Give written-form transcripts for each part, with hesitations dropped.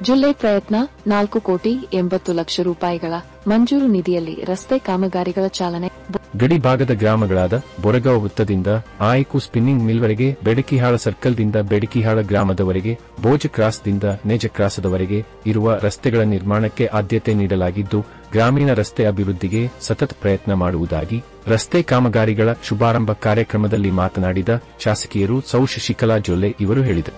July ಪ್ರಯತ್ನ 4,80,00,000 ರೂಪಾಯಿಗಳ ಮಂಜೂರು ನಿಧಿಯಲ್ಲಿ ರಸ್ತೆ ಕಾಮಗಾರಿಗಳ ಚಾಲನೆ. ಗಡಿ ಭಾಗದ ಗ್ರಾಮಗಳಾದ ಬೊರಗಾಂವ್ ವೃತ್ತದಿಂದ ಆಯ್ಕು ಸ್ಪಿನ್ನಿಂಗ್ ಮಿಲ್ವರೆಗೆ, ಬೆಡಕಿಹಾಳ ಸರ್ಕಲ್ದಿಂದ ಬೆಡಕಿಹಾಳ ಗ್ರಾಮದವರೆಗೆ, ಬೋಜ ಕ್ರಾಸ್ದಿಂದ ನೇಜ ಕ್ರಾಸದವರೆಗೆ ಇರುವ ರಸ್ತೆಗಳ ನಿರ್ಮಾಣಕ್ಕೆ ಆದ್ಯತೆ ನೀಡಲಾಗಿದ್ದು, ಗ್ರಾಮೀಣ ರಸ್ತೆ ಅಭಿವೃದ್ಧಿಗೆ ಸತತ ಪ್ರಯತ್ನ ಮಾಡುವುದಾಗಿ ರಸ್ತೆ ಕಾಮಗಾರಿಗಳ ಶುಭಾರಂಭ ಕಾರ್ಯಕ್ರಮದಲ್ಲಿ ಮಾತನಾಡಿದ ಶಾಸಕಿಯರು ಸೌ ಶಶಿಕಲಾ ಜೊಲ್ಲೆ ಇವರು ಹೇಳಿದರು.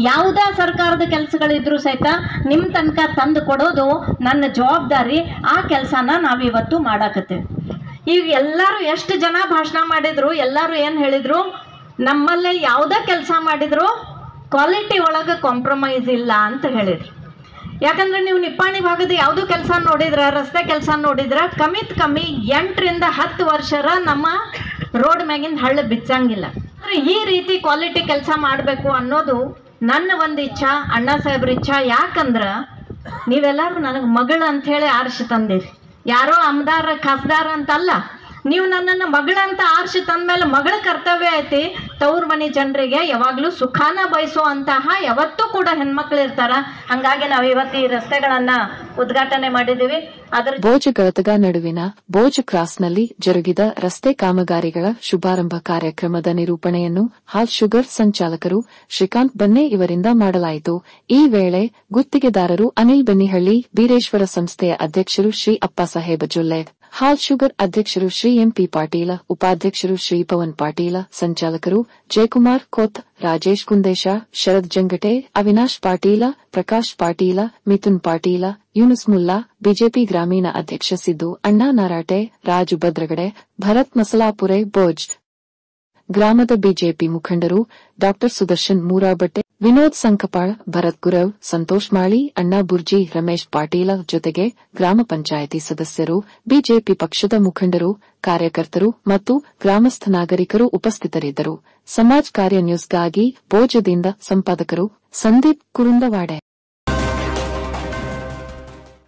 ಯಾವುದೇ ಸರ್ಕಾರದ ಕೆಲಸಗಳಿದ್ರು ಸಹಿತ ನಿಮ್ಮ ತನಕ ತಂದು ಕೊಡೋದು ನನ್ನ ಜವಾಬ್ದಾರಿ. ಆ ಕೆಲಸನ ನಾವಿವತ್ತು ಮಾಡಾಕತ್ತೇವೆ. ಈಗ ಎಲ್ಲರೂ ಎಷ್ಟು ಜನ ಭಾಷಣ ಮಾಡಿದ್ರು, ಎಲ್ಲರೂ ಏನು ಹೇಳಿದ್ರು, ನಮ್ಮಲ್ಲೇ ಯಾವುದೇ ಕೆಲಸ ಮಾಡಿದ್ರು ಕ್ವಾಲಿಟಿ ಒಳಗೆ ಕಾಂಪ್ರಮೈಸ್ ಇಲ್ಲ ಅಂತ ಹೇಳಿದ್ರು. ಯಾಕಂದ್ರೆ ನೀವು ನಿಪ್ಪಾಣಿ ಭಾಗದ ಯಾವುದೋ ಕೆಲಸ ನೋಡಿದ್ರೆ, ರಸ್ತೆ ಕೆಲಸ ನೋಡಿದ್ರೆ ಕಮ್ಮಿ 8ರಿಂದ 10 ವರ್ಷರ ನಮ್ಮ ರೋಡ್ ಮ್ಯಾಗಿಂದ ಹಳ್ಳ ಬಿಚ್ಚಂಗಿಲ್ಲ. ಈ ರೀತಿ ಕ್ವಾಲಿಟಿ ಕೆಲಸ ಮಾಡಬೇಕು ಅನ್ನೋದು ನನ್ನ ಒಂದು ಇಚ್ಛಾ, ಅಣ್ಣ ಸಾಹೇಬ್ರ ಇಚ್ಛಾ. ಯಾಕಂದ್ರೆ ನೀವೆಲ್ಲರೂ ನನಗೆ ಮಗಳು ಅಂಥೇಳಿ ಆರಿಸಿ ತಂದಿರಿ. ಯಾರೋ ಅಮ್ದಾರ ಖಾಸ್ದಾರ ಅಂತಲ್ಲ, ನೀವು ನನ್ನನ್ನು ಮಗಳಂತ ಆರಿಸಿ ತಂದ್ಮೇಲೆ ಮಗಳ ಕರ್ತವ್ಯ ಐತಿ ತವ್ರ ಮನೆ ಜನರಿಗೆ ಯಾವಾಗಲೂ ಸುಖಾನ ಬಯಸುವಂತಹ ಯಾವತ್ತೂ ಕೂಡ ಹೆಣ್ಮಕ್ಳು ಇರ್ತಾರ. ಹಂಗಾಗಿ ನಾವು ಇವತ್ತು ಈ ರಸ್ತೆಗಳನ್ನ ಉದ್ಘಾಟನೆ ಮಾಡಿದ್ದೀವಿ. ಬೋಜಗಳತಗ ನಡುವಿನ ಬೋಜ ಕ್ರಾಸ್ನಲ್ಲಿ ಜರುಗಿದ ರಸ್ತೆ ಕಾಮಗಾರಿಗಳ ಶುಭಾರಂಭ ಕಾರ್ಯಕ್ರಮದ ನಿರೂಪಣೆಯನ್ನು ಹಾಲ್ ಶುಗರ್ ಸಂಚಾಲಕರು ಶ್ರೀಕಾಂತ್ ಬನ್ನೆ ಇವರಿಂದ ಮಾಡಲಾಯಿತು. ಈ ವೇಳೆ ಗುತ್ತಿಗೆದಾರರು ಅನಿಲ್ ಬೆನ್ನಿಹಳ್ಳಿ, ಬೀರೇಶ್ವರ ಸಂಸ್ಥೆಯ ಅಧ್ಯಕ್ಷರು ಶ್ರೀ ಅಪ್ಪಸಾಹೇಬ ಜೊಲ್ಲೆ, ಹಾಲ್ ಶುಗರ್ ಅಧ್ಯಕ್ಷರು ಶ್ರೀ ಎಂಪಿ ಪಾಟೀಲ, ಉಪಾಧ್ಯಕ್ಷರು ಶ್ರೀ ಪವನ್ ಪಾಟೀಲ, ಸಂಚಾಲಕರು ಜಯಕುಮಾರ್ ಖೋತ್, ರಾಜೇಶ್ ಕುಂದೇಶ, ಶರದ್ ಜಂಗಟೆ, ಅವಿನಾಶ್ ಪಾಟೀಲ, ಪ್ರಕಾಶ್ ಪಾಟೀಲ, ಮಿಥುನ್ ಪಾಟೀಲ, ಯೂನುಸ್ ಮುಲ್ಲಾ, ಬಿಜೆಪಿ ಗ್ರಾಮೀಣ ಅಧ್ಯಕ್ಷ ಸಿದ್ದು ಅಣ್ಣಾ ನಾರಾಟೆ, ರಾಜು ಭದ್ರಗಡೆ, ಭರತ್ ಮಸಲಾಪುರೆ, ಬೋಜ್ ಗ್ರಾಮದ ಬಿಜೆಪಿ ಮುಖಂಡರು ಡಾ ಸುದರ್ಶನ್ ಮೂರಾಬಟ್ಟೆ, ವಿನೋದ್ ಸಂಕಪಾಳ್, ಭರತ್ ಗುರವ್, ಸಂತೋಷ್ ಮಾಳಿ, ಅಣ್ಣಾ ಬುರ್ಜಿ, ರಮೇಶ್ ಪಾಟೀಲ ಜೊತೆಗೆ ಗ್ರಾಮ ಪಂಚಾಯಿತಿ ಸದಸ್ಯರು, ಬಿಜೆಪಿ ಪಕ್ಷದ ಮುಖಂಡರು, ಕಾರ್ಯಕರ್ತರು ಮತ್ತು ಗ್ರಾಮಸ್ಥ ನಾಗರಿಕರು ಉಪಸ್ಥಿತರಿದ್ದರು. ಸಮಾಜ ಕಾರ್ಯ ನ್ಯೂಸ್ಗಾಗಿ ಬೋಜದಿಂದ ಸಂಪಾದಕರು ಸಂದೀಪ್ ಕುರುಂದವಾಡೆ.